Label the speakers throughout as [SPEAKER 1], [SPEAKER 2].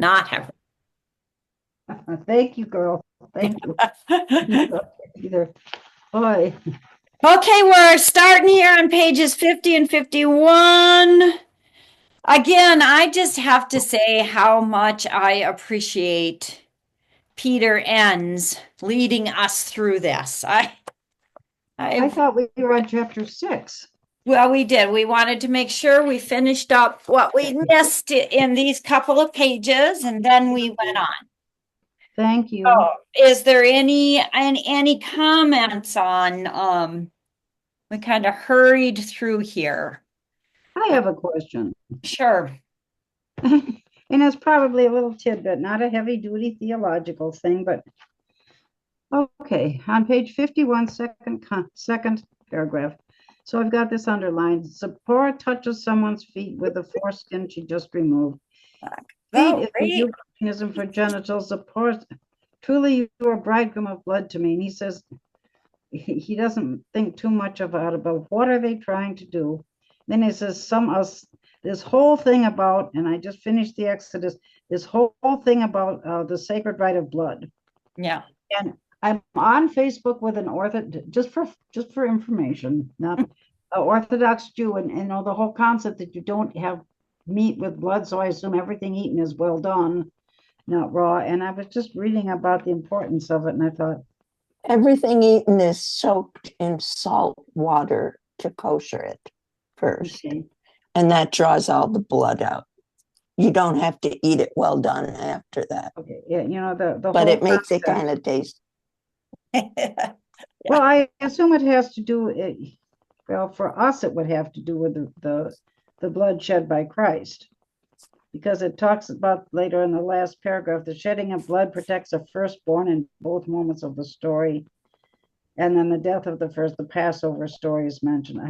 [SPEAKER 1] not have.
[SPEAKER 2] Thank you, girl. Thank you. Either. Boy,
[SPEAKER 1] Okay, we're starting here on pages 50 and 51. Again, I just have to say how much I appreciate Peter Enns leading us through this.
[SPEAKER 2] I
[SPEAKER 1] I,
[SPEAKER 2] thought we were on chapter 6.
[SPEAKER 1] well, we did. We wanted to make sure we finished up what we missed in these couple of pages, and then we went on.
[SPEAKER 2] Thank you.
[SPEAKER 1] Oh, is there any comments on we kind of hurried through here.
[SPEAKER 2] I have a question.
[SPEAKER 1] Sure.
[SPEAKER 2] And it's probably a little tidbit, not a heavy duty theological thing, but okay. On page 51, second paragraph. So I've got this underlined. Zipporah touches someone's feet with the foreskin she just removed. Feet is a euphemism for genitals. Zipporah, truly you are a bridegroom of blood to me. And he says he doesn't think too much about it, but what are they trying to do? Then he says this whole thing about, and I just finished the Exodus, this whole thing about the sacred right of blood.
[SPEAKER 1] Yeah.
[SPEAKER 2] And I'm on Facebook with an Orthodox, just for information, not an Orthodox Jew, and you know the whole concept that you don't have meat with blood, so I assume everything eaten is well done, not raw. And I was just reading about the importance of it, and I thought
[SPEAKER 3] everything eaten is soaked in salt water to kosher it first,
[SPEAKER 2] okay.
[SPEAKER 3] And that draws all the blood out. You don't have to eat it well done after that.
[SPEAKER 2] Okay, yeah, you know the
[SPEAKER 3] but
[SPEAKER 2] whole
[SPEAKER 3] it makes
[SPEAKER 2] concept.
[SPEAKER 3] It kind of taste.
[SPEAKER 2] Well, I assume it has to do. Well, for us, it would have to do with the blood shed by Christ, because it talks about later in the last paragraph, the shedding of blood protects a firstborn in both moments of the story. And then the death of the first, the Passover story is mentioned.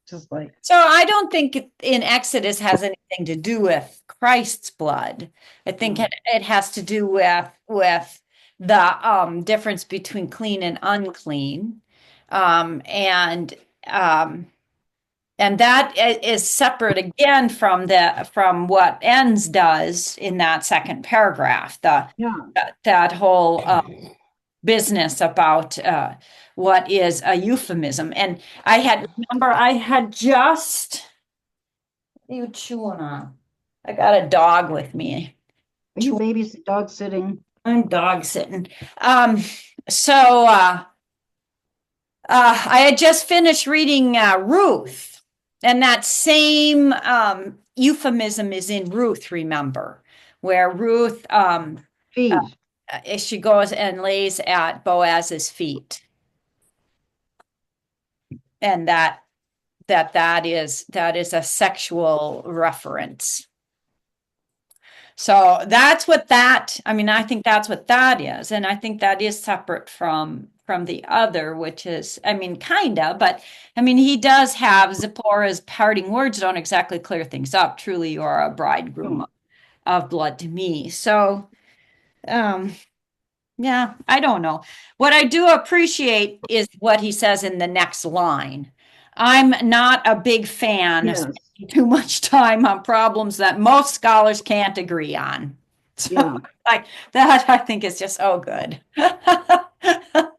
[SPEAKER 2] Just like.
[SPEAKER 1] So I don't think in Exodus has anything to do with Christ's blood. I think it has to do with the difference between clean and unclean. And that is separate again from what Enns does in that second paragraph. That whole business about what is a euphemism. And I had just, what are you chewing on? I got a dog with me.
[SPEAKER 2] Are you babies dog sitting?
[SPEAKER 1] I'm dog sitting. So I had just finished reading Ruth, and that same euphemism is in Ruth, remember, where Ruth she goes and lays at Boaz's feet. And that is a sexual reference. So that's what I think that's what that is. And I think that is separate from the other, which is, kinda, but he does have Zipporah's parting words don't exactly clear things up. Truly, you are a bridegroom of blood to me. So, yeah, I don't know. What I do appreciate is what he says in the next line. I'm not a big fan of spending too much time on problems that most scholars can't agree on. So like that, I think is just good.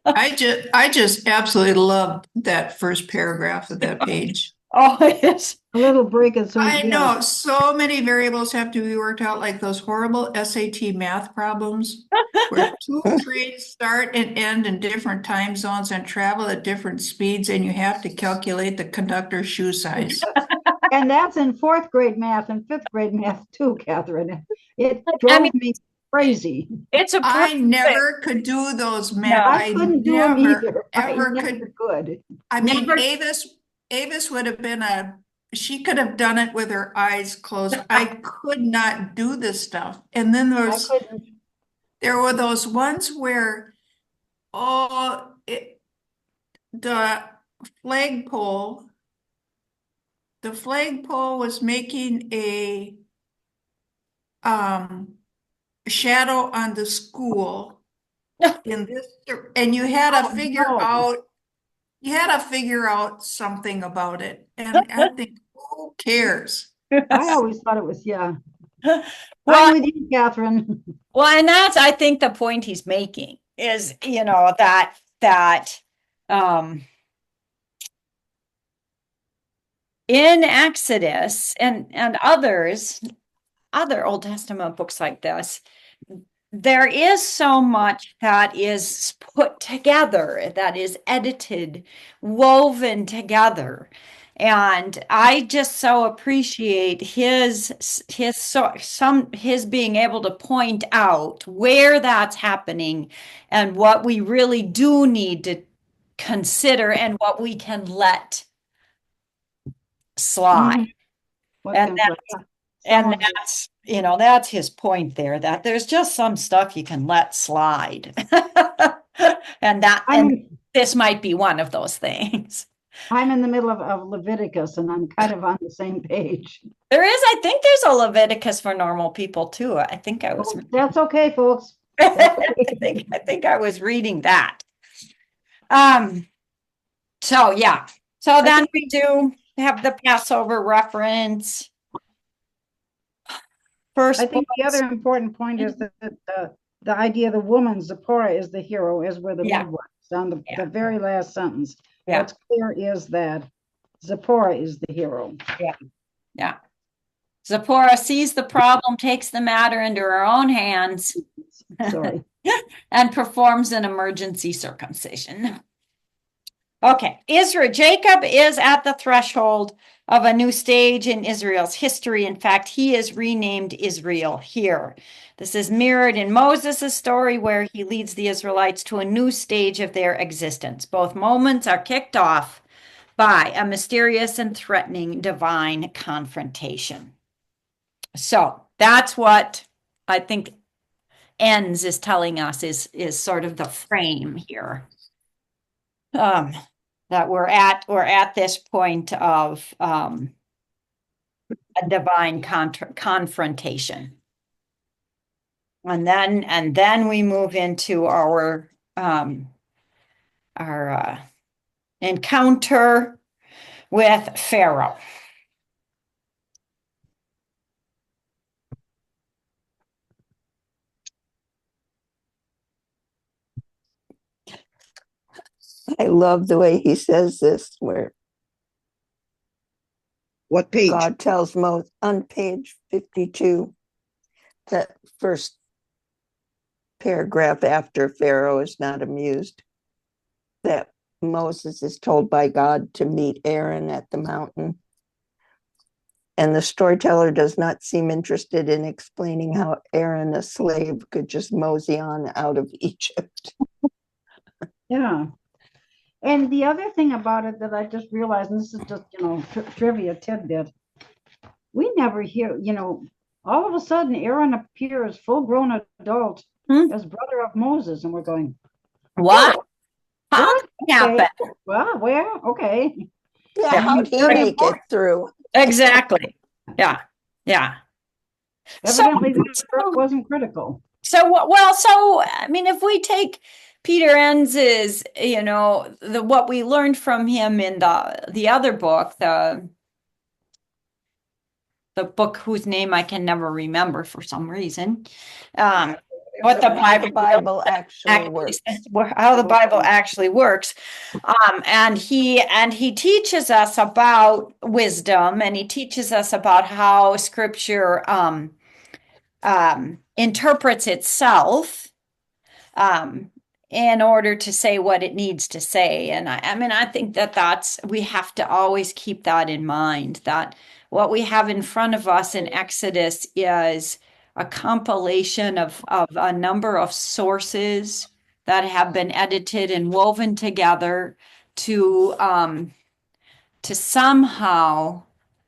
[SPEAKER 4] I just absolutely love that first paragraph of that page.
[SPEAKER 1] Oh, it's
[SPEAKER 2] a little break.
[SPEAKER 4] I know so many variables have to be worked out, like those horrible SAT math problems where two trains start and end in different time zones and travel at different speeds, and you have to calculate the conductor's shoe size.
[SPEAKER 2] And that's in fourth grade math and fifth grade math too, Catherine. It drove me crazy.
[SPEAKER 4] I never could do those math.
[SPEAKER 2] No, I couldn't do them either.
[SPEAKER 4] Ever could. Avis would have been she could have done it with her eyes closed. I could not do this stuff. And then there were those ones where, the flagpole was making a shadow on the school in this, and you had to figure out something about it. And I think, who cares?
[SPEAKER 2] I always thought it was, I'm
[SPEAKER 1] Well,
[SPEAKER 2] with you, Catherine.
[SPEAKER 1] well, and that's, I think, the point he's making is, that um in Exodus and other Old Testament books like this, there is so much that is put together, that is edited, woven together. And I just so appreciate his being able to point out where that's happening and what we really do need to consider and what we can let slide.
[SPEAKER 2] Mhm. What
[SPEAKER 1] And
[SPEAKER 2] can-
[SPEAKER 1] that
[SPEAKER 2] Some
[SPEAKER 1] and
[SPEAKER 2] of it-
[SPEAKER 1] that's, that's his point there, that there's just some stuff you can let slide. And
[SPEAKER 2] I'm,
[SPEAKER 1] this might be one of those things.
[SPEAKER 2] I'm in the middle of Leviticus and I'm kind of on the same page.
[SPEAKER 1] I think there's a Leviticus for normal people too. I think I was,
[SPEAKER 2] That's okay, folks.
[SPEAKER 1] I think I was reading that. So yeah. So then we do have the Passover reference. First
[SPEAKER 2] I think the
[SPEAKER 1] books.
[SPEAKER 2] other important point is that the idea the woman, Zipporah, is the hero, as were the
[SPEAKER 1] Yeah.
[SPEAKER 2] midwives, on the
[SPEAKER 1] Yeah.
[SPEAKER 2] very last sentence.
[SPEAKER 1] Yeah.
[SPEAKER 2] What's clear is that Zipporah is the hero.
[SPEAKER 1] Yeah. Zipporah sees the problem, takes the matter into her own hands,
[SPEAKER 2] Sorry.
[SPEAKER 1] and performs an emergency circumcision. Okay, Jacob is at the threshold of a new stage in Israel's history. In fact, he is renamed Israel here. This is mirrored in Moses' story, where he leads the Israelites to a new stage of their existence. Both moments are kicked off by a mysterious and threatening divine confrontation. So that's what I think Enns is telling us is sort of the frame here. That we're at this point of a divine confrontation. And then we move into our encounter with Pharaoh.
[SPEAKER 3] I love the way he says this, where
[SPEAKER 5] What page?
[SPEAKER 3] God tells Moses on page 52, that first paragraph after Pharaoh is not amused, that Moses is told by God to meet Aaron at the mountain. And the storyteller does not seem interested in explaining how Aaron, a slave, could just mosey on out of Egypt.
[SPEAKER 2] Yeah. And the other thing about it that I just realized, and this is just, trivia tidbit, we never hear, all of a sudden Aaron appears full-grown adult as brother of Moses, and we're going,
[SPEAKER 1] What? How
[SPEAKER 2] what?
[SPEAKER 1] did that happen?
[SPEAKER 2] Okay. Well, where? Okay.
[SPEAKER 3] Yeah, how'd he make it through?
[SPEAKER 1] Exactly. Yeah. Yeah.
[SPEAKER 2] Evidently, the birth wasn't critical.
[SPEAKER 1] I mean, if we take Peter Enns's, what we learned from him in the other book, the book whose name I can never remember for some reason, what the
[SPEAKER 3] Bible actually works.
[SPEAKER 1] How the Bible actually works. And he teaches us about wisdom, and he teaches us about how Scripture interprets itself in order to say what it needs to say. And I mean, I think we have to always keep that in mind, that what we have in front of us in Exodus is a compilation of a number of sources that have been edited and woven together to somehow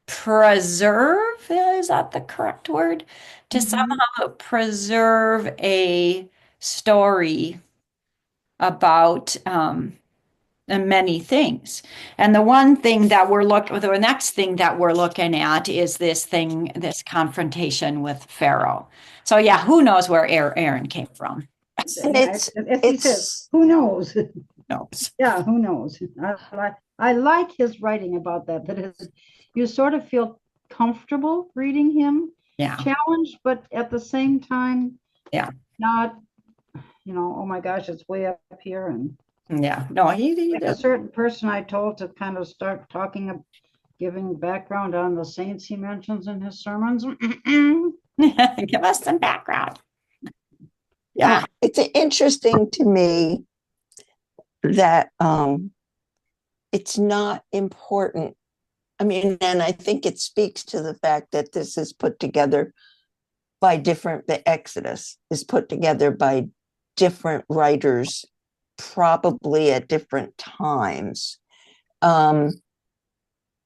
[SPEAKER 1] preserve, is that the correct word? To somehow preserve a story about many things. And the next thing that we're looking at is this confrontation with Pharaoh. So yeah, who knows where Aaron came from?
[SPEAKER 3] It's
[SPEAKER 2] He says, who knows?
[SPEAKER 1] Knows.
[SPEAKER 2] Yeah, who knows? I like his writing about that. You sort of feel comfortable reading him
[SPEAKER 1] Yeah.
[SPEAKER 2] challenged, but at the same time,
[SPEAKER 1] Yeah.
[SPEAKER 2] not, oh my gosh, it's way up here. And
[SPEAKER 1] Yeah. No, he
[SPEAKER 2] like a
[SPEAKER 1] does.
[SPEAKER 2] certain person I told to kind of start talking, giving background on the saints he mentions in his sermons.
[SPEAKER 1] Give us some background. Yeah.
[SPEAKER 3] It's interesting to me that it's not important. I mean, and I think it speaks to the fact that this is put together the Exodus is put together by different writers, probably at different times.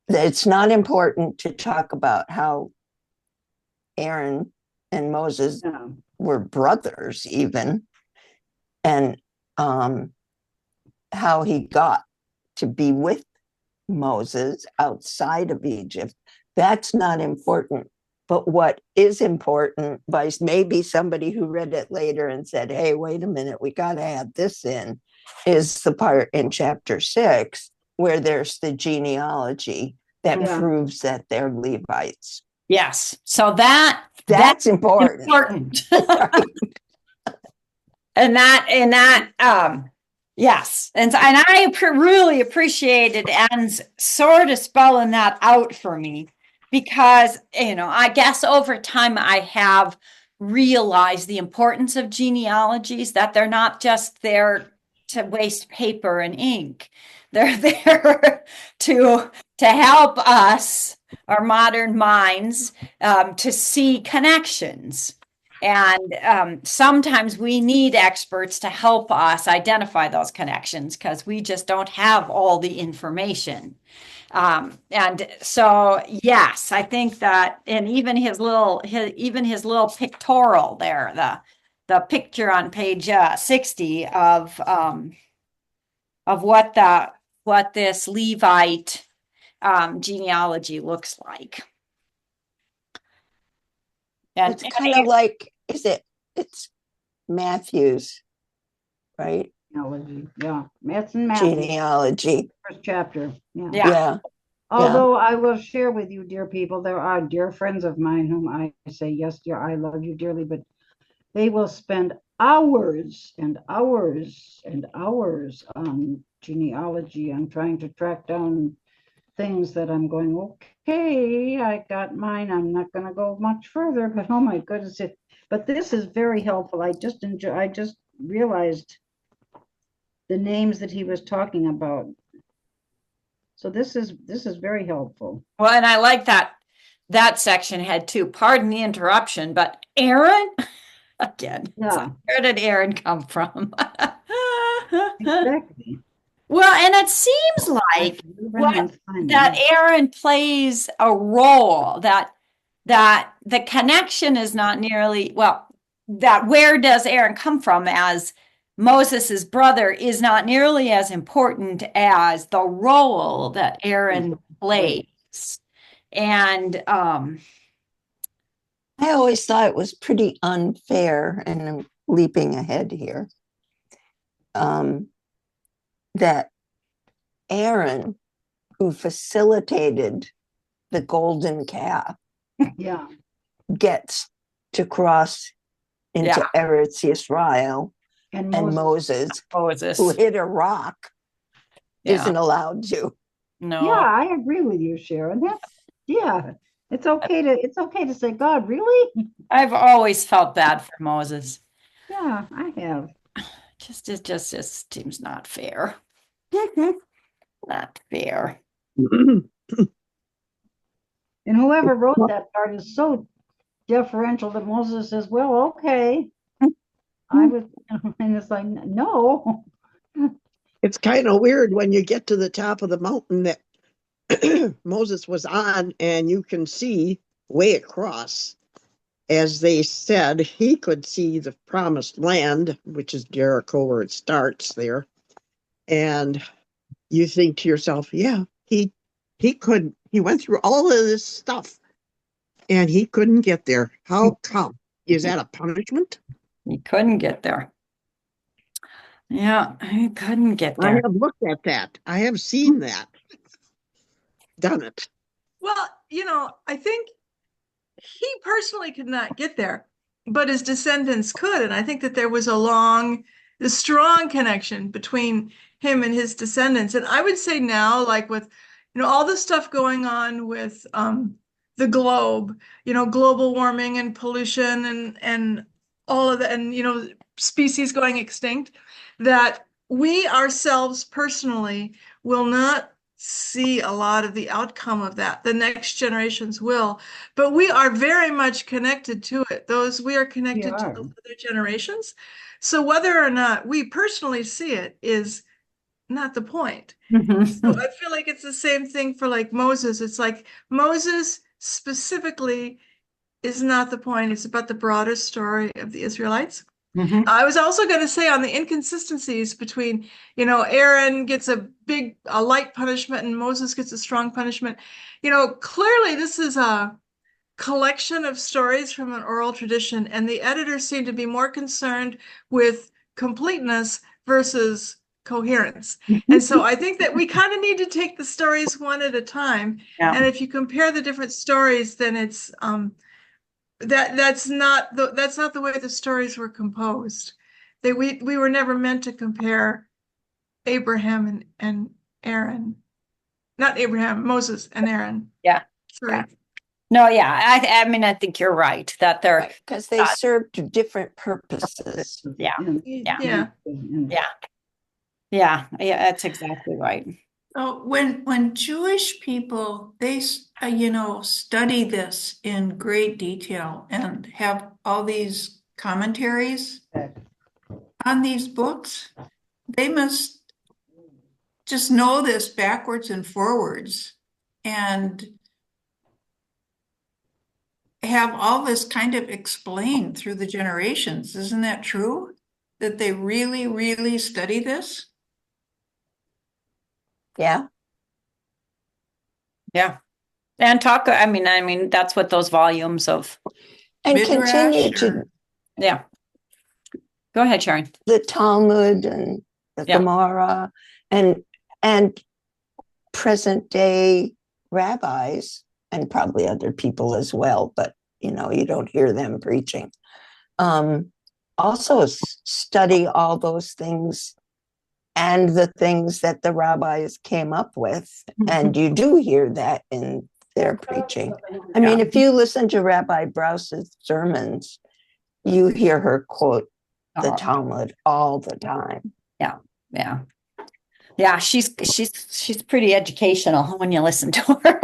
[SPEAKER 3] It's not important to talk about how Aaron and Moses
[SPEAKER 2] Yeah.
[SPEAKER 3] were brothers, even, and how he got to be with Moses outside of Egypt. That's not important. But what is important, by maybe somebody who read it later and said, hey, wait a minute, we got to add this in, is the part in chapter 6 where there's the genealogy that proves that they're Levites.
[SPEAKER 1] Yes. So that's
[SPEAKER 3] important.
[SPEAKER 1] Right. Yes. And I really appreciated Ann's sort of spelling that out for me, because, I guess over time I have realized the importance of genealogies, that they're not just there to waste paper and ink. They're there to help us, our modern minds, to see connections. And sometimes we need experts to help us identify those connections, because we just don't have all the information. And so, yes, I think that, and even his little pictorial there, the picture on page 60 of what this Levite genealogy looks like. And
[SPEAKER 3] it's kind of like, it's Matthew's, right?
[SPEAKER 2] Genealogy, yeah. Matthew.
[SPEAKER 3] Genealogy.
[SPEAKER 2] First chapter.
[SPEAKER 3] Yeah.
[SPEAKER 2] Although I will share with you, dear people, there are dear friends of mine whom I say, yes, dear, I love you dearly, but they will spend hours and hours and hours on genealogy and trying to track down things that I'm going, okay, I got mine. I'm not going to go much further, but oh my goodness, but this is very helpful. I just realized the names that he was talking about. So this is very helpful.
[SPEAKER 1] Well, and I like that section had too. Pardon the interruption, but Aaron, again,
[SPEAKER 2] Yeah.
[SPEAKER 1] Where did Aaron come from?
[SPEAKER 2] Exactly.
[SPEAKER 1] Well, and it seems like that Aaron plays a role, that the connection is not nearly, that where does Aaron come from as Moses's brother is not nearly as important as the role that Aaron plays. And
[SPEAKER 3] I always thought it was pretty unfair, and I'm leaping ahead here, that Aaron, who facilitated the golden calf, gets to cross into Eretz Yisrael, and Moses, who hit a rock, isn't allowed to.
[SPEAKER 1] No.
[SPEAKER 2] Yeah, I agree with you, Sharon. It's okay to say, God, really?
[SPEAKER 1] I've always felt bad for Moses.
[SPEAKER 2] Yeah, I have.
[SPEAKER 1] It just seems not fair. Not fair.
[SPEAKER 2] And whoever wrote that part is so deferential that Moses says, well, okay. And it's like, no.
[SPEAKER 5] It's kind of weird when you get to the top of the mountain that Moses was on, and you can see way across. As they said, he could see the promised land, which is Jericho, where it starts there. And you think to yourself, yeah, he went through all of this stuff and he couldn't get there. How come? Is that a punishment?
[SPEAKER 1] He couldn't get there. Yeah, he couldn't get there.
[SPEAKER 5] I have looked at that. I have seen that. Done it.
[SPEAKER 6] Well, I think he personally could not get there, but his descendants could. And I think that there was a strong connection between him and his descendants. And I would say now, like with, all the stuff going on with the globe, global warming and pollution and all of that, and, species going extinct, that we ourselves personally will not see a lot of the outcome of that. The next generations will, but we are very much connected to it. We are connected to the other generations. So whether or not we personally see it is not the point. So I feel like it's the same thing for like Moses. It's like Moses specifically is not the point. It's about the broader story of the Israelites. I was also going to say on the inconsistencies between, Aaron gets a light punishment and Moses gets a strong punishment. Clearly this is a collection of stories from an oral tradition, and the editors seem to be more concerned with completeness versus coherence. And so I think that we kind of need to take the stories one at a time.
[SPEAKER 1] Yeah.
[SPEAKER 6] And if you compare the different stories, then it's that's not the way the stories were composed. We were never meant to compare Abraham and Aaron, not Abraham, Moses and Aaron.
[SPEAKER 1] Yeah.
[SPEAKER 6] Sorry.
[SPEAKER 1] Yeah. No, yeah, I mean, I think you're right that they're
[SPEAKER 3] Because they served different purposes.
[SPEAKER 1] Yeah.
[SPEAKER 6] Yeah.
[SPEAKER 1] Yeah, that's exactly right.
[SPEAKER 4] So when Jewish people, they study this in great detail and have all these commentaries on these books, they must just know this backwards and forwards and have all this kind of explained through the generations. Isn't that true? That they really, really study this?
[SPEAKER 3] Yeah.
[SPEAKER 1] Yeah. And talk, I mean, that's what those volumes of,
[SPEAKER 3] And
[SPEAKER 4] Midrash
[SPEAKER 3] continue to
[SPEAKER 4] or-
[SPEAKER 1] yeah. Go ahead, Sharon.
[SPEAKER 3] the Talmud and the
[SPEAKER 1] Yeah.
[SPEAKER 3] Gemara and present day rabbis and probably other people as well, but you don't hear them preaching. Also study all those things and the things that the rabbis came up with. And you do hear that in their preaching. I mean, if you listen to Rabbi Brause's sermons, you hear her quote the Talmud all the time.
[SPEAKER 1] Yeah. Yeah, she's pretty educational when you listen to her.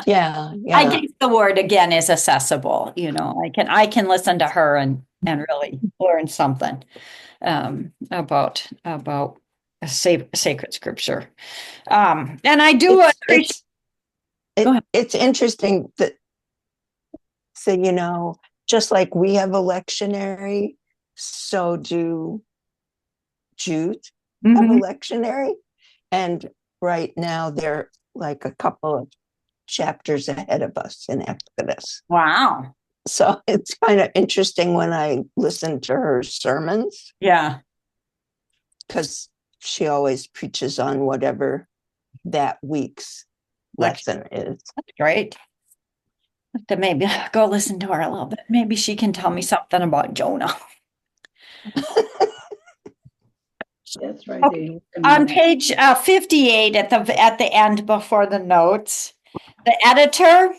[SPEAKER 3] Yeah.
[SPEAKER 1] I guess the word again is accessible. I can listen to her and really learn something about sacred scripture. And I do appreciate.
[SPEAKER 3] It's interesting that, so, just like we have a lectionary, so do Jews have a lectionary. And right now they're like a couple of chapters ahead of us in Exodus.
[SPEAKER 1] Wow.
[SPEAKER 3] So it's kind of interesting when I listen to her sermons.
[SPEAKER 1] Yeah.
[SPEAKER 3] Because she always preaches on whatever that week's lesson is.
[SPEAKER 1] That's great. To maybe go listen to her a little bit. Maybe she can tell me something about Jonah.
[SPEAKER 2] That's right.
[SPEAKER 1] Okay. On page 58 at the end before the notes, the editor,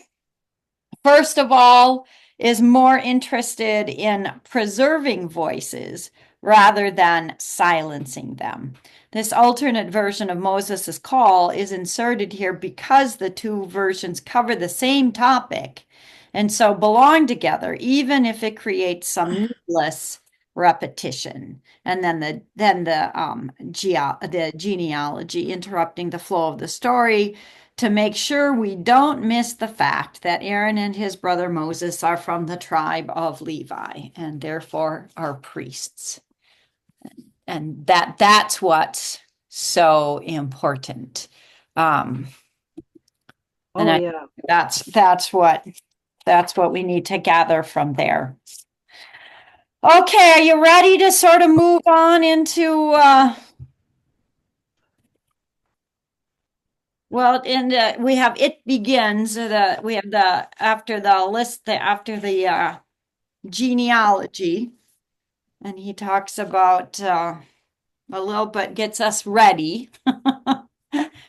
[SPEAKER 1] first of all, is more interested in preserving voices rather than silencing them. This alternate version of Moses' call is inserted here because the two versions cover the same topic and so belong together, even if it creates some needless repetition. And then the genealogy interrupting the flow of the story to make sure we don't miss the fact that Aaron and his brother Moses are from the tribe of Levi and therefore are priests. And that's what's so important. That's what we need to gather from there. Okay, are you ready to sort of move on into Well, and we have it begins, we have the, after the list, after the genealogy. And he talks about a little bit, gets us ready,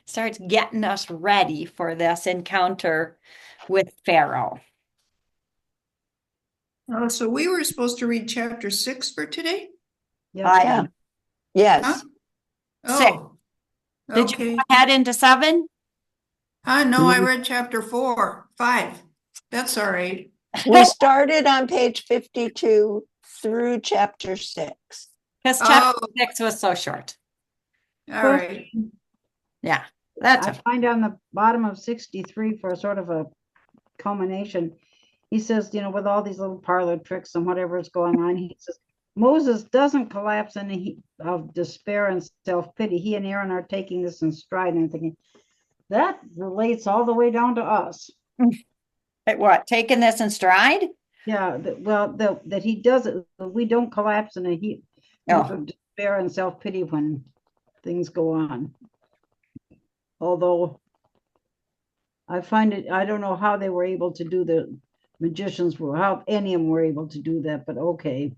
[SPEAKER 1] starts getting us ready for this encounter with Pharaoh.
[SPEAKER 4] Oh, so we were supposed to read chapter 6 for today?
[SPEAKER 2] Yes,
[SPEAKER 3] Yeah.
[SPEAKER 2] ma'am.
[SPEAKER 3] Yes.
[SPEAKER 1] Six.
[SPEAKER 4] Oh,
[SPEAKER 1] Did you
[SPEAKER 4] okay.
[SPEAKER 1] head into 7?
[SPEAKER 4] No, I read chapter 4, 5. That's all right.
[SPEAKER 3] We started on page 52 through chapter 6.
[SPEAKER 1] Because
[SPEAKER 4] Oh,
[SPEAKER 1] chapter 6 was so short.
[SPEAKER 4] all right.
[SPEAKER 1] Yeah, that's
[SPEAKER 2] I find on the bottom of 63 for sort of a culmination, he says, with all these little parlor tricks and whatever is going on, he says, Moses doesn't collapse in a heap of despair and self-pity. He and Aaron are taking this in stride, and I'm thinking, that relates all the way down to us.
[SPEAKER 1] what, taking this in stride?
[SPEAKER 2] Yeah, that he does it, we don't collapse in a heap
[SPEAKER 1] Oh.
[SPEAKER 2] of despair and self-pity when things go on. Although I find it, I don't know how they were able to do the magicians were, how any of them were able to do that, but okay.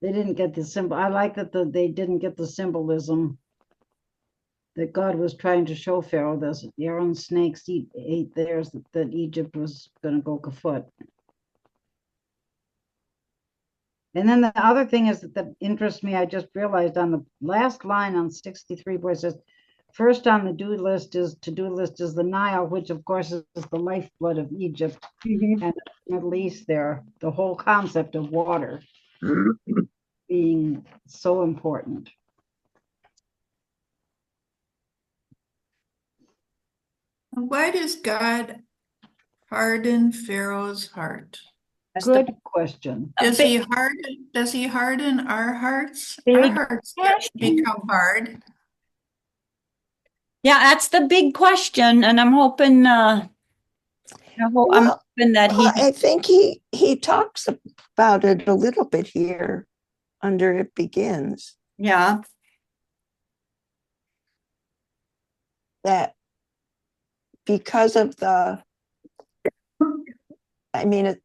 [SPEAKER 2] They didn't get the symbol. I like that they didn't get the symbolism that God was trying to show Pharaoh. This Aaron's snakes ate theirs, that Egypt was going to go kaput. And then the other thing is that interests me, I just realized on the last line on 63, where it says, first on the to-do list is the Nile, which of course is the lifeblood of Egypt and the Middle East there, the whole concept of water being so important.
[SPEAKER 4] Why does God harden Pharaoh's heart?
[SPEAKER 2] Good question.
[SPEAKER 4] Does he harden our hearts?
[SPEAKER 1] Big
[SPEAKER 4] Our hearts become hard.
[SPEAKER 1] Yeah, that's the big question, and I'm hoping I'm hoping that
[SPEAKER 3] I think he talks about it a little bit here under it begins.
[SPEAKER 1] Yeah.
[SPEAKER 3] That because of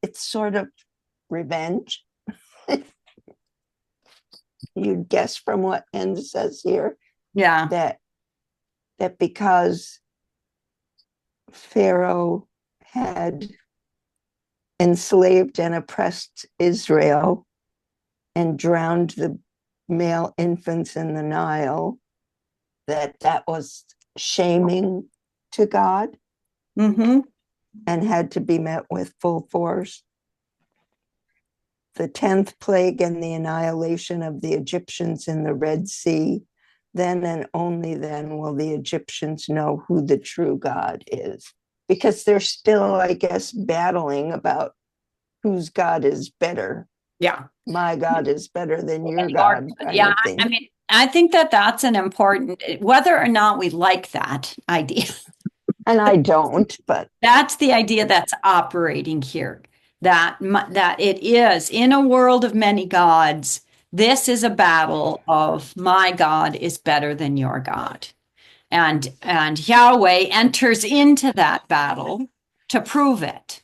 [SPEAKER 3] it's sort of revenge. You'd guess from what N says here.
[SPEAKER 1] Yeah.
[SPEAKER 3] That because Pharaoh had enslaved and oppressed Israel and drowned the male infants in the Nile, that was shaming to God and had to be met with full force. The 10th plague and the annihilation of the Egyptians in the Red Sea, then and only then will the Egyptians know who the true God is. Because they're still, I guess, battling about whose God is better.
[SPEAKER 1] Yeah.
[SPEAKER 3] My God is better than your God.
[SPEAKER 1] Yeah, I mean, I think that's an important, whether or not we like that idea.
[SPEAKER 3] And I don't, but
[SPEAKER 1] that's the idea that's operating here. That it is in a world of many gods. This is a battle of my God is better than your God. And Yahweh enters into that battle to prove it.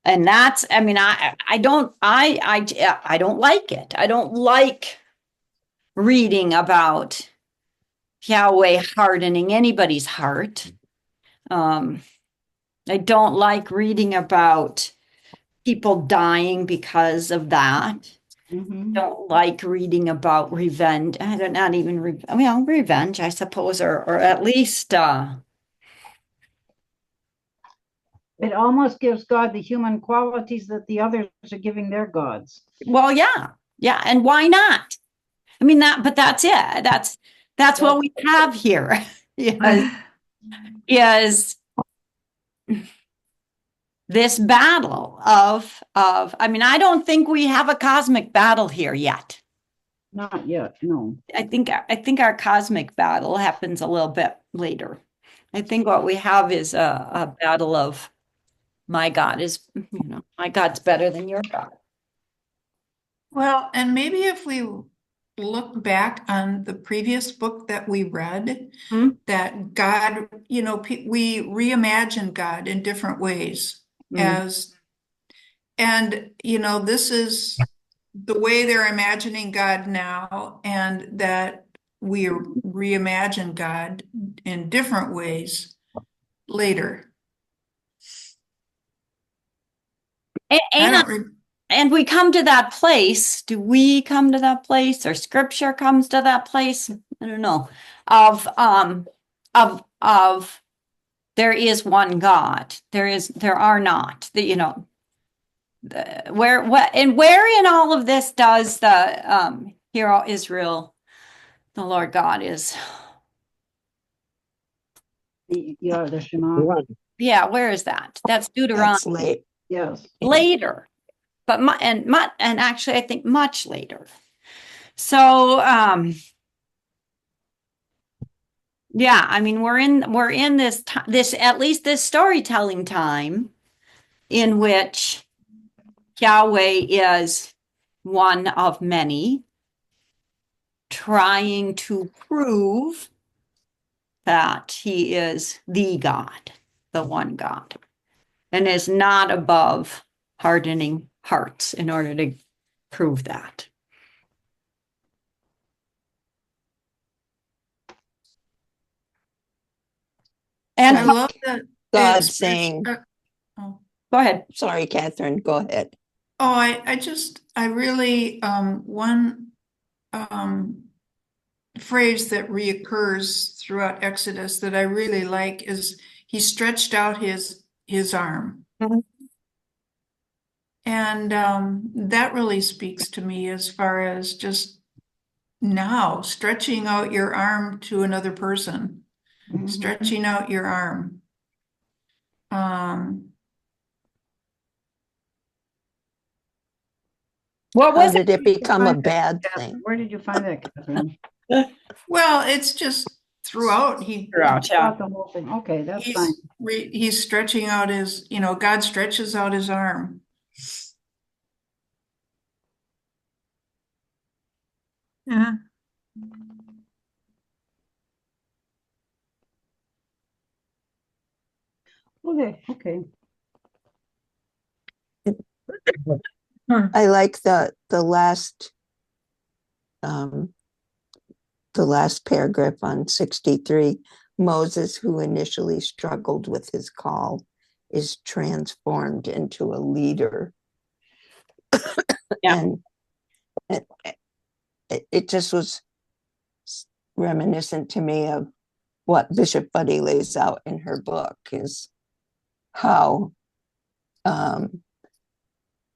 [SPEAKER 1] And that's, I mean, I don't like it. I don't like reading about Yahweh hardening anybody's heart. I don't like reading about people dying because of that. Don't like reading about revenge. Revenge, I suppose, or at least
[SPEAKER 2] it almost gives God the human qualities that the others are giving their gods.
[SPEAKER 1] Well, yeah. And why not? I mean, but that's it. That's what we have here. is this battle of, I mean, I don't think we have a cosmic battle here yet.
[SPEAKER 2] Not yet, no.
[SPEAKER 1] I think our cosmic battle happens a little bit later. I think what we have is a battle of my God is, my God's better than your God.
[SPEAKER 4] Well, and maybe if we look back on the previous book that we read,
[SPEAKER 1] Hmm?
[SPEAKER 4] that God, we reimagine God in different ways
[SPEAKER 2] Mm.
[SPEAKER 4] this is the way they're imagining God now, and that we reimagine God in different ways later. I
[SPEAKER 1] And
[SPEAKER 4] don't, re-
[SPEAKER 1] and we come to that place. Do we come to that place, or scripture comes to that place? I don't know. Of there is one God. There are not. Where in all of this does the hero Israel, the Lord God is?
[SPEAKER 2] The Shema.
[SPEAKER 5] One.
[SPEAKER 1] Yeah, where is that? That's Deuteronomy
[SPEAKER 3] That's late.
[SPEAKER 2] Yes.
[SPEAKER 1] later, but and actually I think much later. So yeah, I mean we're in this at least this storytelling time in which Yahweh is one of many, trying to prove that he is the God, the one God, and is not above hardening hearts in order to prove that. And
[SPEAKER 4] I love that
[SPEAKER 3] God
[SPEAKER 4] it's
[SPEAKER 3] saying,
[SPEAKER 4] oh.
[SPEAKER 1] go ahead.
[SPEAKER 3] sorry, Catherine, go ahead.
[SPEAKER 4] Oh, I really, one phrase that reoccurs throughout Exodus that I really like is he stretched out his arm.
[SPEAKER 1] Mhm.
[SPEAKER 4] And that really speaks to me as far as just now stretching out your arm to another person,
[SPEAKER 2] Mhm.
[SPEAKER 4] stretching out your arm.
[SPEAKER 1] What
[SPEAKER 3] How
[SPEAKER 1] was
[SPEAKER 3] did it become a
[SPEAKER 2] Find that,
[SPEAKER 3] bad
[SPEAKER 2] Catherine.
[SPEAKER 3] thing?
[SPEAKER 2] Where did you find that, Catherine?
[SPEAKER 1] it?
[SPEAKER 4] Well, it's just throughout
[SPEAKER 1] Throughout, yeah.
[SPEAKER 2] About the whole thing. Okay, that's fine.
[SPEAKER 4] he's stretching out God stretches out his arm.
[SPEAKER 6] Yeah.
[SPEAKER 2] Okay, okay.
[SPEAKER 3] I like um, the last paragraph on 63. Moses, who initially struggled with his call, is transformed into a leader.
[SPEAKER 1] Yeah.
[SPEAKER 3] And it just was reminiscent to me of what Bishop Buddy lays out in her book, is how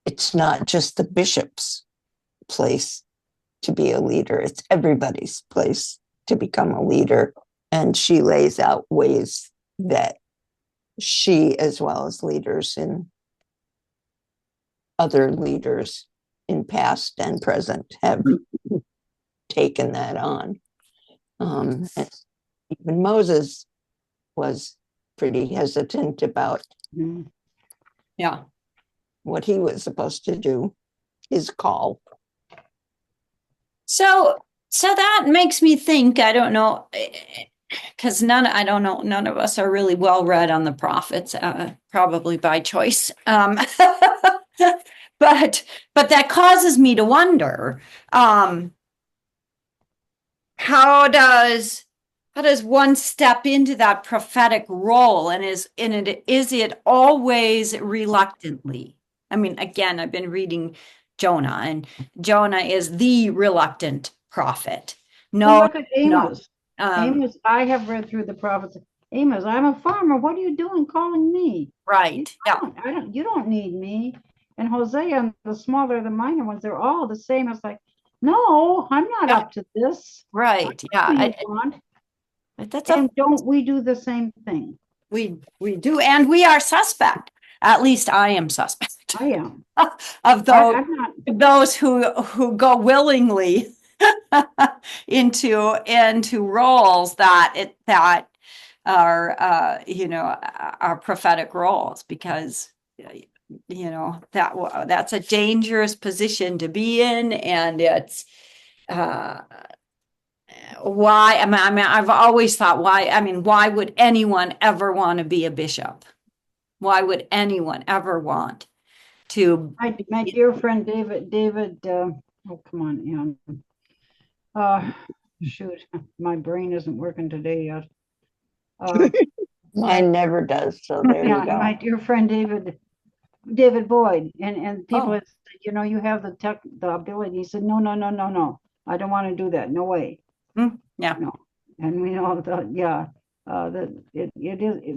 [SPEAKER 3] it's not just the bishop's place to be a leader, it's everybody's place to become a leader. And she lays out ways that she, as well as leaders in other leaders in past and present, have taken that on. Even Moses was pretty hesitant about
[SPEAKER 2] Mhm.
[SPEAKER 1] Yeah.
[SPEAKER 3] what he was supposed to do, his call.
[SPEAKER 1] So that makes me think, I don't know, because I don't know, none of us are really well read on the prophets, probably by choice. But that causes me to wonder, how does one step into that prophetic role, and is it always reluctantly? I mean, again, I've been reading Jonah, and Jonah is the reluctant prophet.
[SPEAKER 2] Well,
[SPEAKER 1] No,
[SPEAKER 2] look at Amos.
[SPEAKER 1] um,
[SPEAKER 2] Amos, I have read through the prophets. Amos, I'm a farmer. What are you doing calling me?
[SPEAKER 1] right, yeah,
[SPEAKER 2] You don't need me. And Hosea and the smaller, the minor ones, they're all the same. It's like, no, I'm not
[SPEAKER 1] Yeah.
[SPEAKER 2] up to this.
[SPEAKER 1] right,
[SPEAKER 2] What
[SPEAKER 1] yeah.
[SPEAKER 2] do you want?
[SPEAKER 1] That's
[SPEAKER 2] And don't we do the same thing?
[SPEAKER 1] we do, and we are suspect. At least I am suspect
[SPEAKER 2] I am.
[SPEAKER 1] of those
[SPEAKER 2] I'm not.
[SPEAKER 1] who go willingly into roles that are are prophetic roles, because that's a dangerous position to be in, and why, I've always thought, why would anyone ever want to be a bishop? Why would anyone ever want to?
[SPEAKER 2] My dear friend David, oh, come on, shoot, my brain isn't working today yet.
[SPEAKER 3] Mine never does, so there
[SPEAKER 2] Yeah,
[SPEAKER 3] you go.
[SPEAKER 2] my dear friend David Boyd, and people
[SPEAKER 1] Oh.
[SPEAKER 2] had said, you have the ability. He said, no, I don't want to do that. No way.
[SPEAKER 1] Yeah.
[SPEAKER 2] No. And we know that, yeah, that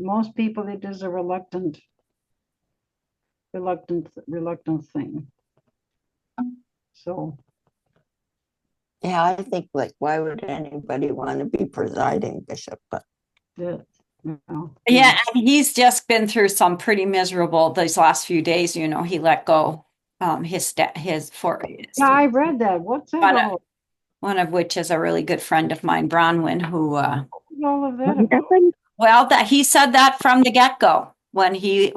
[SPEAKER 2] most people, it is a reluctant thing. So,
[SPEAKER 3] Yeah, I think like, why would anybody want to be presiding bishop? But
[SPEAKER 1] Yeah, and he's just been through some pretty miserable these last few days. He let go his
[SPEAKER 2] yeah, I read that. What's that all?
[SPEAKER 1] One of which is a really good friend of mine, Bronwyn, who
[SPEAKER 2] All of that about?
[SPEAKER 1] well, that he said that from the get-go when they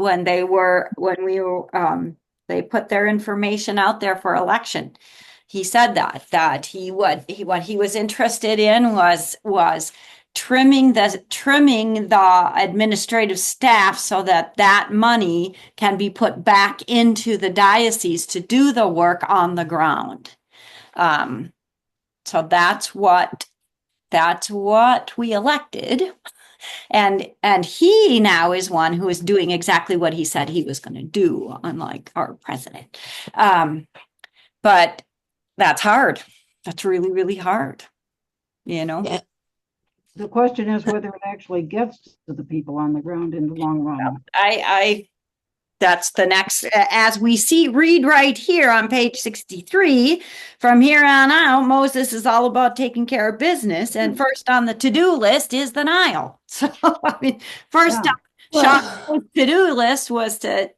[SPEAKER 1] put their information out there for election. He said that what he was interested in was trimming the administrative staff so that money can be put back into the diocese to do the work on the ground. So that's what we elected. And he now is one who is doing exactly what he said he was going to do, unlike our president. But that's hard. That's really, really hard.
[SPEAKER 3] Yeah.
[SPEAKER 2] The question is whether it actually gets to the people on the ground in the long run.
[SPEAKER 1] That's the next, as we read right here on page 63, from here on out, Moses is all about taking care of business. And first on the to-do list is the Nile. So, first Sean's to-do list was to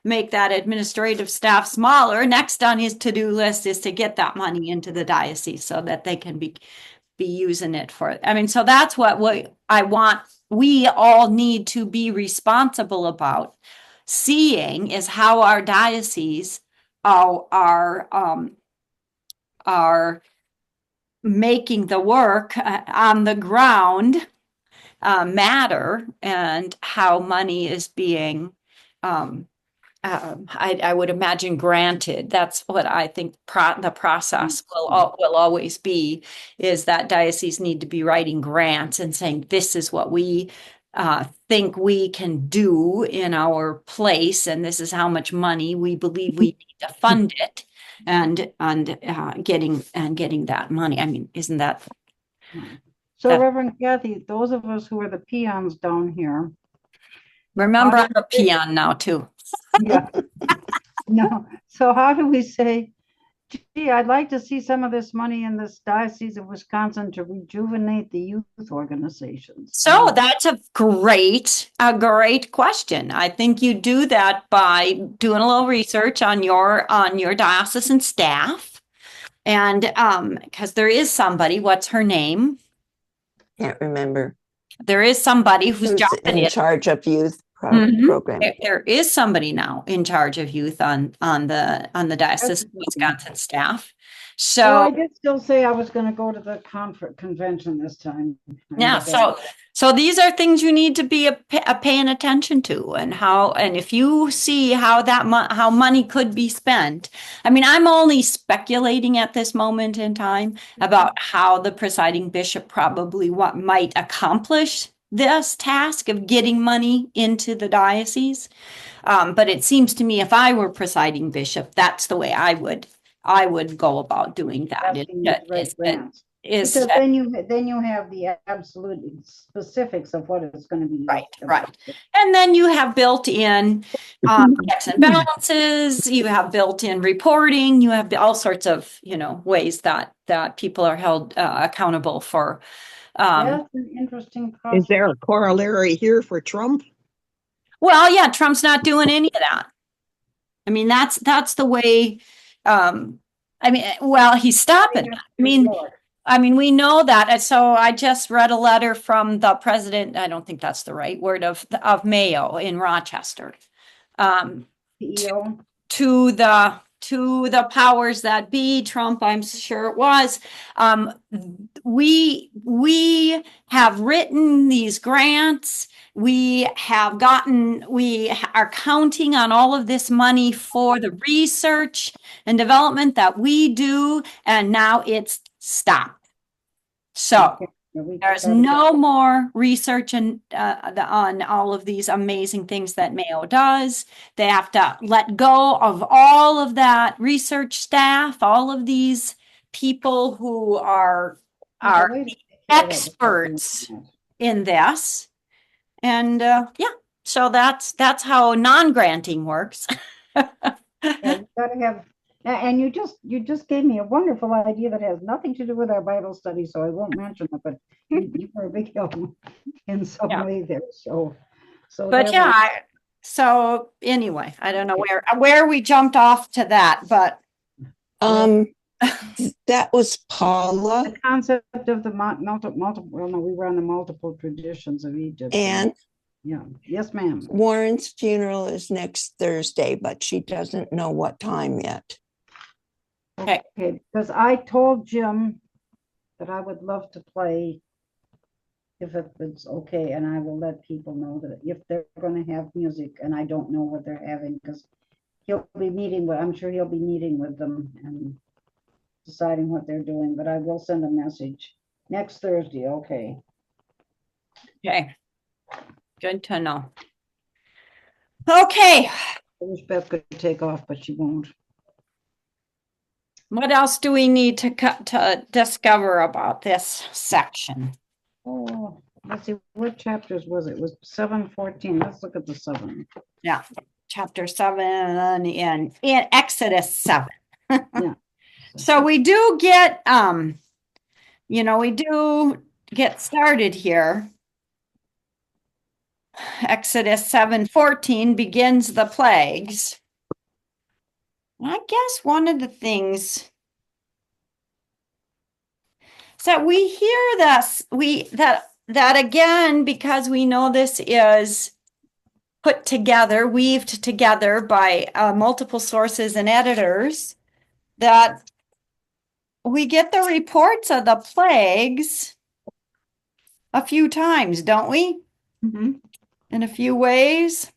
[SPEAKER 1] make that administrative staff smaller. Next on his to-do list is to get that money into the diocese so that they can be using it for, so that's what I want. We all need to be responsible about seeing is how our dioceses are making the work on the ground matter, and how money is being I would imagine granted. That's what I think the process will always be, is that dioceses need to be writing grants and saying, this is what we think we can do in our place, and this is how much money we believe we need to fund it, and getting that money. Isn't that?
[SPEAKER 2] So, Reverend Kathy, those of us who are the peons down here.
[SPEAKER 1] Remember, I'm a peon now too.
[SPEAKER 2] Yeah. No. So how do we say, gee, I'd like to see some of this money in this Diocese of Wisconsin to rejuvenate the youth organizations?
[SPEAKER 1] So that's a great question. I think you do that by doing a little research on your diocesan staff. And because there is somebody, what's her name?
[SPEAKER 3] Can't remember.
[SPEAKER 1] There is somebody who's
[SPEAKER 3] in charge of youth program.
[SPEAKER 1] There is somebody now in charge of youth on the Diocese of Wisconsin staff. So
[SPEAKER 2] I did still say I was going to go to the convention this time.
[SPEAKER 1] Yeah. So these are things you need to be paying attention to, and if you see how how money could be spent. I'm only speculating at this moment in time about how the presiding bishop probably might accomplish this task of getting money into the diocese. But it seems to me, if I were presiding bishop, that's the way I would go about doing that.
[SPEAKER 2] Because then you have the absolute specifics of what it's going to be.
[SPEAKER 1] Right. And then you have built in checks and balances, you have built in reporting, you have all sorts of, ways that people are held accountable for.
[SPEAKER 2] That's an interesting process.
[SPEAKER 5] Is there a corollary here for Trump?
[SPEAKER 1] Well, yeah, Trump's not doing any of that. That's the way. He's stopping. We know that. So I just read a letter from the president. I don't think that's the right word of Mayo in Rochester, to to the powers that be, Trump, I'm sure it was. We have written these grants. We are counting on all of this money for the research and development that we do, and now it's stopped. So there's no more research on all of these amazing things that Mayo does. They have to let go of all of that research staff, all of these people who are experts in this. And so that's how non-granting works.
[SPEAKER 2] Yeah, you gotta have, and you just gave me a wonderful idea that has nothing to do with our Bible study, so I won't mention it, but you were a big help in some way there. So
[SPEAKER 1] but so anyway, I don't know where we jumped off to that, but
[SPEAKER 3] that was Paula.
[SPEAKER 2] The concept of the multiple, well, no, we were on the multiple traditions of Egypt.
[SPEAKER 3] And
[SPEAKER 2] yeah, yes, ma'am.
[SPEAKER 3] Warren's funeral is next Thursday, but she doesn't know what time yet.
[SPEAKER 2] Okay, because I told Jim that I would love to play if it's okay, and I will let people know that if they're going to have music, and I don't know what they're having, because I'm sure he'll be meeting with them and deciding what they're doing, but I will send a message next Thursday. Okay.
[SPEAKER 1] Good to know. Okay.
[SPEAKER 2] I wish Beth could take off, but she won't.
[SPEAKER 1] What else do we need to discover about this section?
[SPEAKER 2] Oh, let's see, what chapters was it? It was 7:14. Let's look at the 7.
[SPEAKER 1] Yeah, chapter 7 in Exodus 7.
[SPEAKER 2] Yeah.
[SPEAKER 1] So we do get we do get started here. Exodus 7:14 begins the plagues. I guess one of the things is that we hear this, that again, because we know this is put together, weaved together by multiple sources and editors, that we get the reports of the plagues a few times, don't we?
[SPEAKER 2] Mm-hmm.
[SPEAKER 1] In a few ways.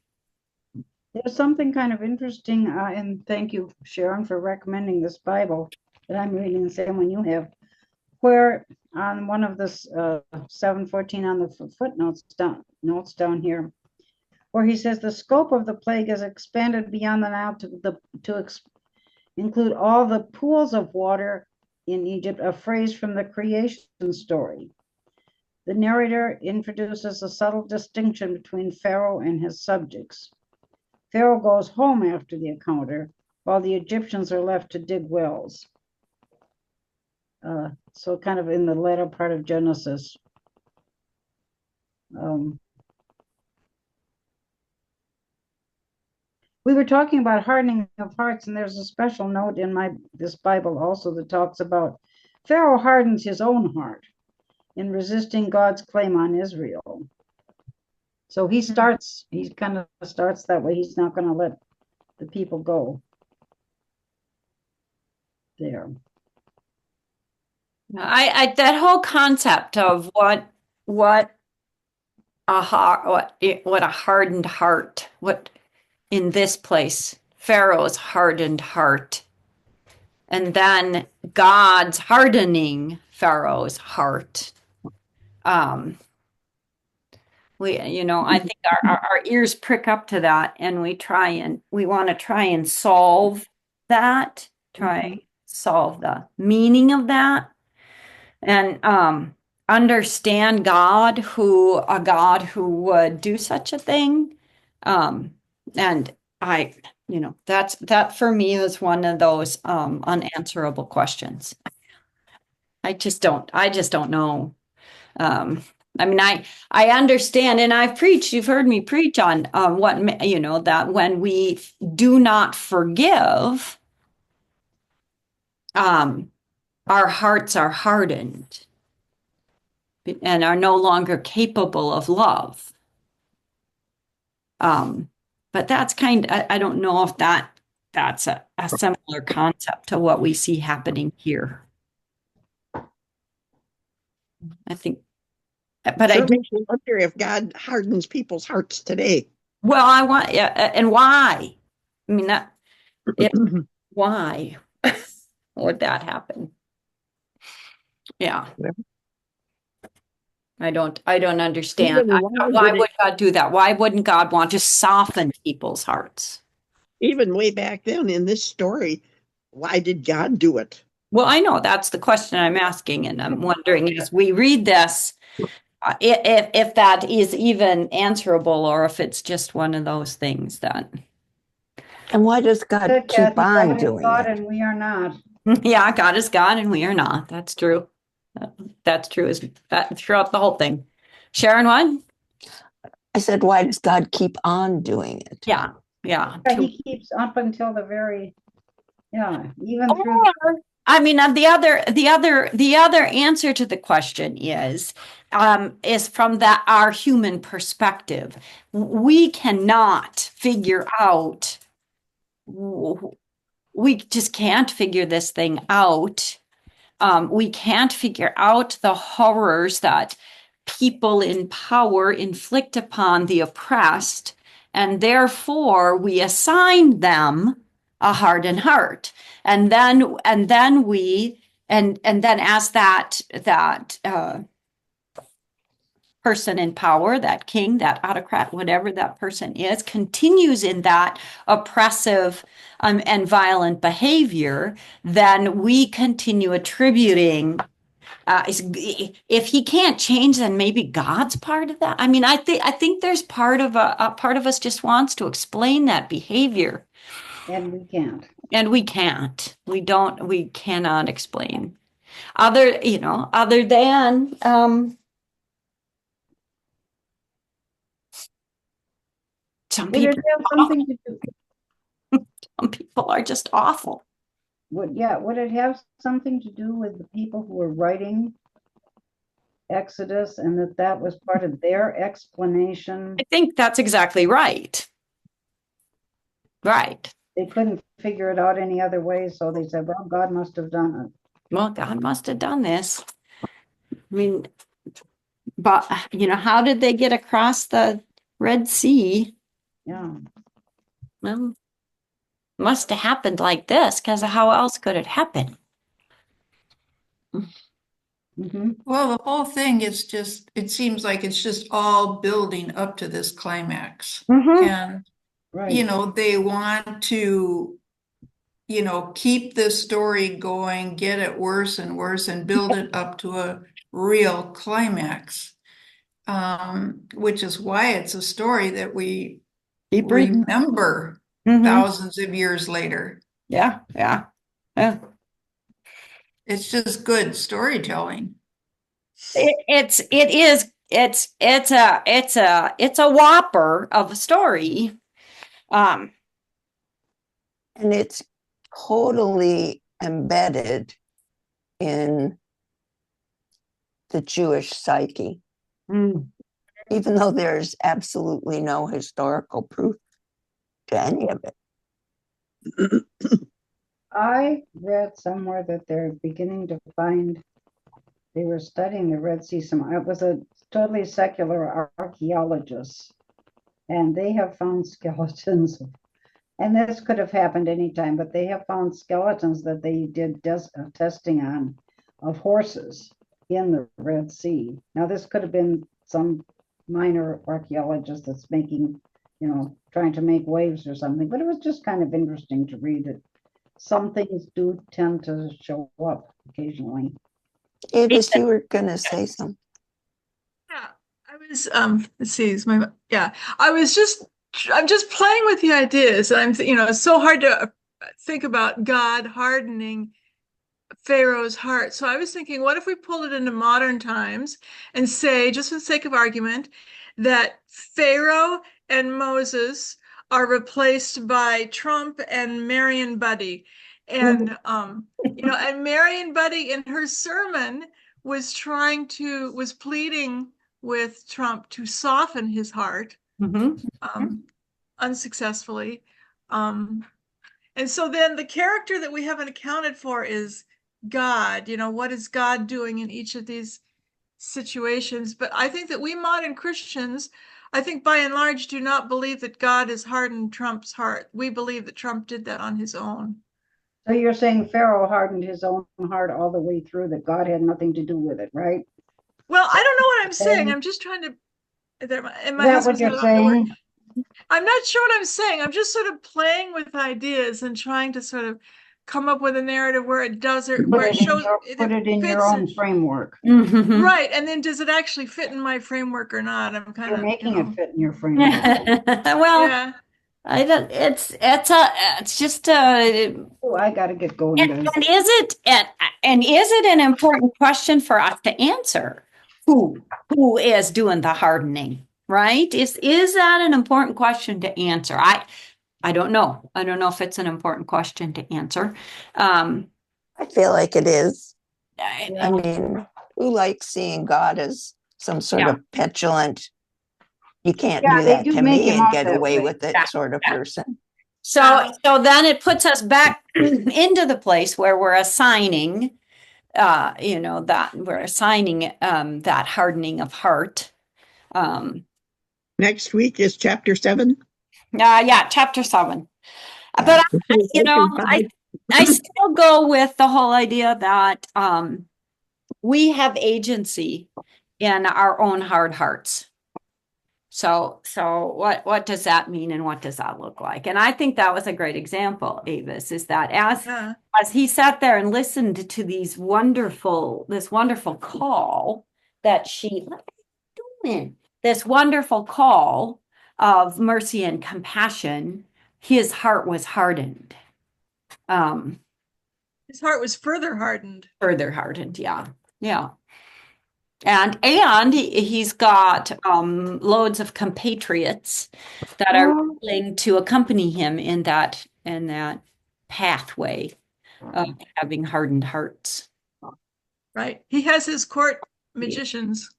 [SPEAKER 2] There's something kind of interesting, and thank you, Sharon, for recommending this Bible that I'm reading the same one you have, where on one of the 7:14 on the footnotes notes down here, where he says the scope of the plague is expanded beyond the Nile to include all the pools of water in Egypt, a phrase from the creation story. The narrator introduces a subtle distinction between Pharaoh and his subjects. Pharaoh goes home after the encounter, while the Egyptians are left to dig wells. So kind of in the latter part of Genesis. We were talking about hardening of hearts, and there's a special note in this Bible also that talks about Pharaoh hardens his own heart in resisting God's claim on Israel. So he kind of starts that way. He's not going to let the people go there.
[SPEAKER 1] I that whole concept of what a hardened heart, what in this place, Pharaoh's hardened heart, and then God's hardening Pharaoh's heart. I think our ears prick up to that, and we want to try and solve that, solve the meaning of that, and understand a God who would do such a thing. And that for me is one of those unanswerable questions. I just don't know. I understand, and you've heard me preach on that when we do not forgive, our hearts are hardened and are no longer capable of love. But that's I don't know if that that's a similar concept to what we see happening here. I think, but I
[SPEAKER 5] Sure
[SPEAKER 1] do,
[SPEAKER 5] makes you wonder if God hardens people's hearts today.
[SPEAKER 1] well, I want, yeah, and why? I mean, why would that happen? Yeah. I don't understand.
[SPEAKER 5] Even why
[SPEAKER 1] Why
[SPEAKER 5] did it,
[SPEAKER 1] would God do that? Why wouldn't God want to soften people's hearts?
[SPEAKER 5] even way back then in this story, why did God do it?
[SPEAKER 1] Well, I know that's the question I'm asking, and I'm wondering as we read this, if that is even answerable, or if it's just one of those things that,
[SPEAKER 3] And why does God
[SPEAKER 2] Good,
[SPEAKER 3] keep
[SPEAKER 2] Kathy,
[SPEAKER 3] on
[SPEAKER 2] God is
[SPEAKER 3] doing
[SPEAKER 2] God
[SPEAKER 3] it?
[SPEAKER 2] and we are not.
[SPEAKER 1] yeah, God is God and we are not. That's true. That's true is that throughout the whole thing. Sharon, what?
[SPEAKER 3] I said, why does God keep on doing it?
[SPEAKER 1] Yeah, yeah.
[SPEAKER 2] Yeah, he keeps up until the very, even through,
[SPEAKER 1] Or, I mean, the other answer to the question is from that our human perspective. We cannot figure out. We just can't figure this thing out. We can't figure out the horrors that people in power inflict upon the oppressed, and therefore we assign them a hardened heart, and then ask that person in power, that king, that autocrat, whatever that person is, continues in that oppressive and violent behavior, then we continue attributing if he can't change, then maybe God's part of that. I mean, I think there's a part of us just wants to explain that behavior,
[SPEAKER 2] and we can't.
[SPEAKER 1] and we can't. We cannot explain other than some
[SPEAKER 2] Would it
[SPEAKER 1] people.
[SPEAKER 2] have something to do,
[SPEAKER 1] Some people are just awful.
[SPEAKER 2] would it have something to do with the people who were writing Exodus and that was part of their explanation?
[SPEAKER 1] I think that's exactly right. Right.
[SPEAKER 2] They couldn't figure it out any other way, so they said, well, God must have done it.
[SPEAKER 1] Well, God must have done this. I mean, but how did they get across the Red Sea?
[SPEAKER 2] Yeah.
[SPEAKER 1] Well, must have happened like this, because how else could it happen?
[SPEAKER 2] Mm-hmm.
[SPEAKER 4] Well, the whole thing is just, it seems like it's just all building up to this climax.
[SPEAKER 1] Mm-hmm.
[SPEAKER 4] And,
[SPEAKER 2] Right.
[SPEAKER 4] they want to, keep this story going, get it worse and worse, and build it up to a real climax. Which is why it's a story that we
[SPEAKER 1] Keep reading.
[SPEAKER 4] remember
[SPEAKER 1] Mm-hmm.
[SPEAKER 4] thousands of years later.
[SPEAKER 1] Yeah, yeah, yeah.
[SPEAKER 4] It's just good storytelling.
[SPEAKER 1] It's a whopper of a story.
[SPEAKER 3] And it's totally embedded in the Jewish psyche, even though there's absolutely no historical proof to any of it.
[SPEAKER 2] I read somewhere that they're beginning to find, they were studying the Red Sea. It was a totally secular archaeologist, and they have found skeletons. And this could have happened anytime, but they have found skeletons that they did testing on of horses in the Red Sea. Now, this could have been some minor archaeologist that's making, trying to make waves or something, but it was just kind of interesting to read it. Some things do tend to show up occasionally.
[SPEAKER 3] Avis, you were going to say something.
[SPEAKER 6] Yeah, I was, let's see, I'm just playing with the ideas. And it's so hard to think about God hardening Pharaoh's heart. So I was thinking, what if we pull it into modern times and say, just for the sake of argument, that Pharaoh and Moses are replaced by Trump and Marion Buddy. And, and Marion Buddy in her sermon was pleading with Trump to soften his heart,
[SPEAKER 1] Mm-hmm.
[SPEAKER 6] unsuccessfully. And so then the character that we haven't accounted for is God. What is God doing in each of these situations? But I think that we modern Christians, I think by and large, do not believe that God has hardened Trump's heart. We believe that Trump did that on his own.
[SPEAKER 2] So you're saying Pharaoh hardened his own heart all the way through, that God had nothing to do with it, right?
[SPEAKER 6] Well, I don't know what I'm saying.
[SPEAKER 2] Okay.
[SPEAKER 6] I'm just trying to, and
[SPEAKER 2] Is
[SPEAKER 6] my
[SPEAKER 2] that what
[SPEAKER 6] husband's
[SPEAKER 2] you're
[SPEAKER 6] gonna love the word.
[SPEAKER 2] saying?
[SPEAKER 6] I'm not sure what I'm saying. I'm just sort of playing with ideas and trying to sort of come up with a narrative where it does, or where it shows
[SPEAKER 2] Put it in your
[SPEAKER 6] fits
[SPEAKER 2] own framework.
[SPEAKER 1] Mhm.
[SPEAKER 6] right. And then does it actually fit in my framework or not? I'm kind
[SPEAKER 2] You're
[SPEAKER 6] of,
[SPEAKER 2] making it fit in your framework.
[SPEAKER 1] Well,
[SPEAKER 6] yeah.
[SPEAKER 1] I don't, it's just a,
[SPEAKER 2] Oh, I gotta get going,
[SPEAKER 1] and,
[SPEAKER 2] guys.
[SPEAKER 1] and is it an important question for us to answer? Who is doing the hardening, right? Is that an important question to answer? I don't know. I don't know if it's an important question to answer.
[SPEAKER 3] I feel like it is.
[SPEAKER 1] I-
[SPEAKER 3] I mean, who likes seeing God as some sort
[SPEAKER 1] Yeah.
[SPEAKER 3] of petulant, you can't
[SPEAKER 2] Yeah,
[SPEAKER 3] do
[SPEAKER 2] they
[SPEAKER 3] that
[SPEAKER 2] do
[SPEAKER 3] to
[SPEAKER 2] make
[SPEAKER 3] me
[SPEAKER 2] him
[SPEAKER 3] and
[SPEAKER 2] out
[SPEAKER 3] get
[SPEAKER 2] that
[SPEAKER 3] away
[SPEAKER 2] way.
[SPEAKER 3] with it
[SPEAKER 1] Yeah.
[SPEAKER 3] sort of person.
[SPEAKER 1] So then it puts us back into the place where we're assigning, that we're assigning that hardening of heart.
[SPEAKER 5] Next week is chapter 7.
[SPEAKER 1] Yeah, chapter 7.
[SPEAKER 3] Yeah.
[SPEAKER 1] But
[SPEAKER 5] Okay,
[SPEAKER 1] I still go with the whole idea that we have agency in our own hard hearts. So what does that mean, and what does that look like? And I think that was a great example, Avis, is that as he sat there and listened to this wonderful call that this wonderful call of mercy and compassion, his heart was hardened.
[SPEAKER 6] His heart was further hardened.
[SPEAKER 1] Further hardened, yeah. Yeah. And he's got loads of compatriots that are willing to accompany him in that pathway of having hardened hearts.
[SPEAKER 6] Right. He has his court magicians.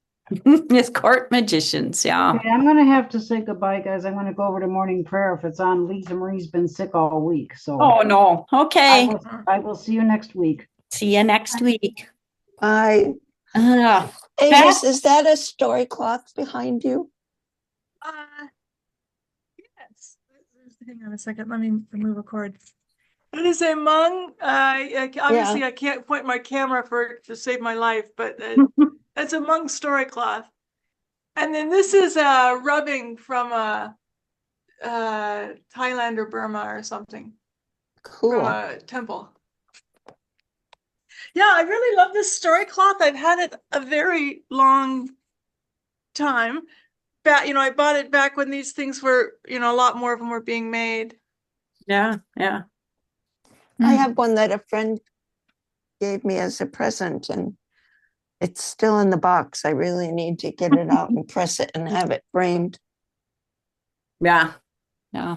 [SPEAKER 1] His court magicians, yeah.
[SPEAKER 2] Okay, I'm gonna have to say goodbye, guys. I'm gonna go over to morning prayer if it's on. Lisa Marie's been sick all week, so
[SPEAKER 1] Oh no. Okay.
[SPEAKER 2] I will see you next week.
[SPEAKER 1] See you next week.
[SPEAKER 3] Avis, is that a story cloth behind you?
[SPEAKER 6] Yes. Hang on a second. Let me remove a cord. It is a Hmong. Obviously, I can't point my camera to save my life, but it's a Hmong story cloth. And then this is a rubbing from Thailand or Burma or something.
[SPEAKER 3] Cool.
[SPEAKER 6] From a temple. Yeah, I really love this story cloth. I've had it a very long time. I bought it back when these things were, a lot more of them were being made.
[SPEAKER 1] Yeah, yeah.
[SPEAKER 3] I have one that a friend gave me as a present, and it's still in the box. I really need to get it out and press it and have it framed.
[SPEAKER 1] Yeah. Yeah.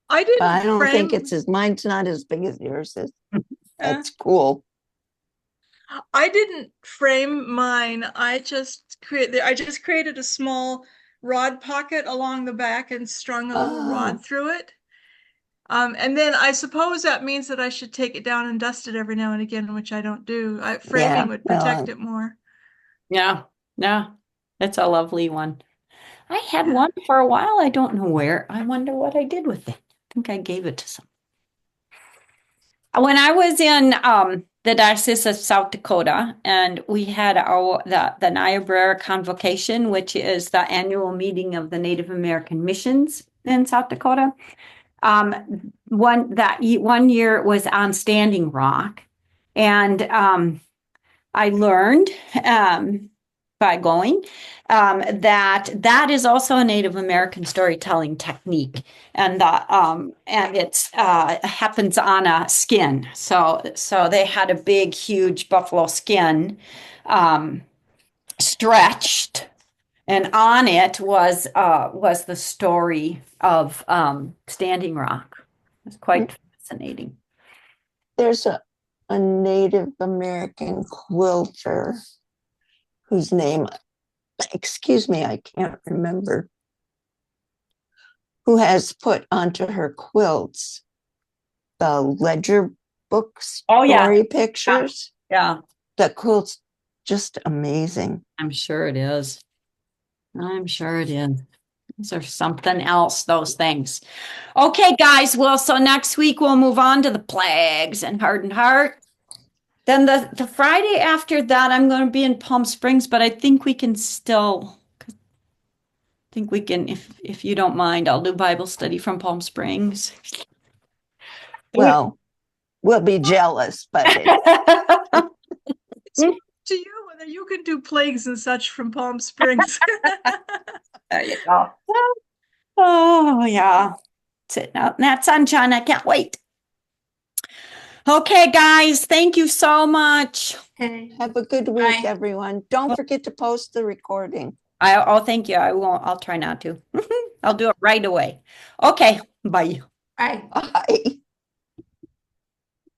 [SPEAKER 6] I didn't
[SPEAKER 3] But I don't think
[SPEAKER 6] frame.
[SPEAKER 3] mine's not as big as yours is.
[SPEAKER 6] Yeah.
[SPEAKER 3] That's cool.
[SPEAKER 6] I didn't frame mine. I just created a small rod pocket along the back and strung a little rod through it. And then I suppose that means that I should take it down and dust it every now and again, which I don't do. Framing would protect it more.
[SPEAKER 1] Yeah. Yeah. It's a lovely one. I had one for a while. I don't know where. I wonder what I did with it. I think I gave it to some. When I was in the Diocese of South Dakota, and we had the Niobrara Convocation, which is the annual meeting of the Native American missions in South Dakota. One year it was on Standing Rock, and I learned by going that is also a Native American storytelling technique, and it's happens on a skin. So they had a big, huge buffalo skin stretched, and on it was the story of Standing Rock. It's quite fascinating.
[SPEAKER 3] There's a Native American quilter whose name, excuse me, I can't remember, who has put onto her quilts the ledger books,
[SPEAKER 1] Oh, yeah.
[SPEAKER 3] story pictures.
[SPEAKER 1] Yeah,
[SPEAKER 3] The quilt's just amazing.
[SPEAKER 1] I'm sure it is. I'm sure it is. Those are something else, those things. Okay, guys. Well, so next week we'll move on to the plagues and hardened heart. Then the Friday after that, I'm going to be in Palm Springs, but I think we can still, if you don't mind, I'll do Bible study from Palm Springs.
[SPEAKER 3] Well, we'll be jealous, but
[SPEAKER 6] To you, whether you can do plagues and such from Palm Springs.
[SPEAKER 1] There you go. Oh, yeah. Sitting out in that sunshine. I can't wait. Okay, guys. Thank you so much.
[SPEAKER 4] Okay.
[SPEAKER 3] have a good week,
[SPEAKER 4] Bye.
[SPEAKER 3] everyone. Don't forget to post the recording.
[SPEAKER 1] Thank you. I won't. I'll try not to. I'll do it right away. Okay. Bye.
[SPEAKER 4] Bye.
[SPEAKER 3] Bye.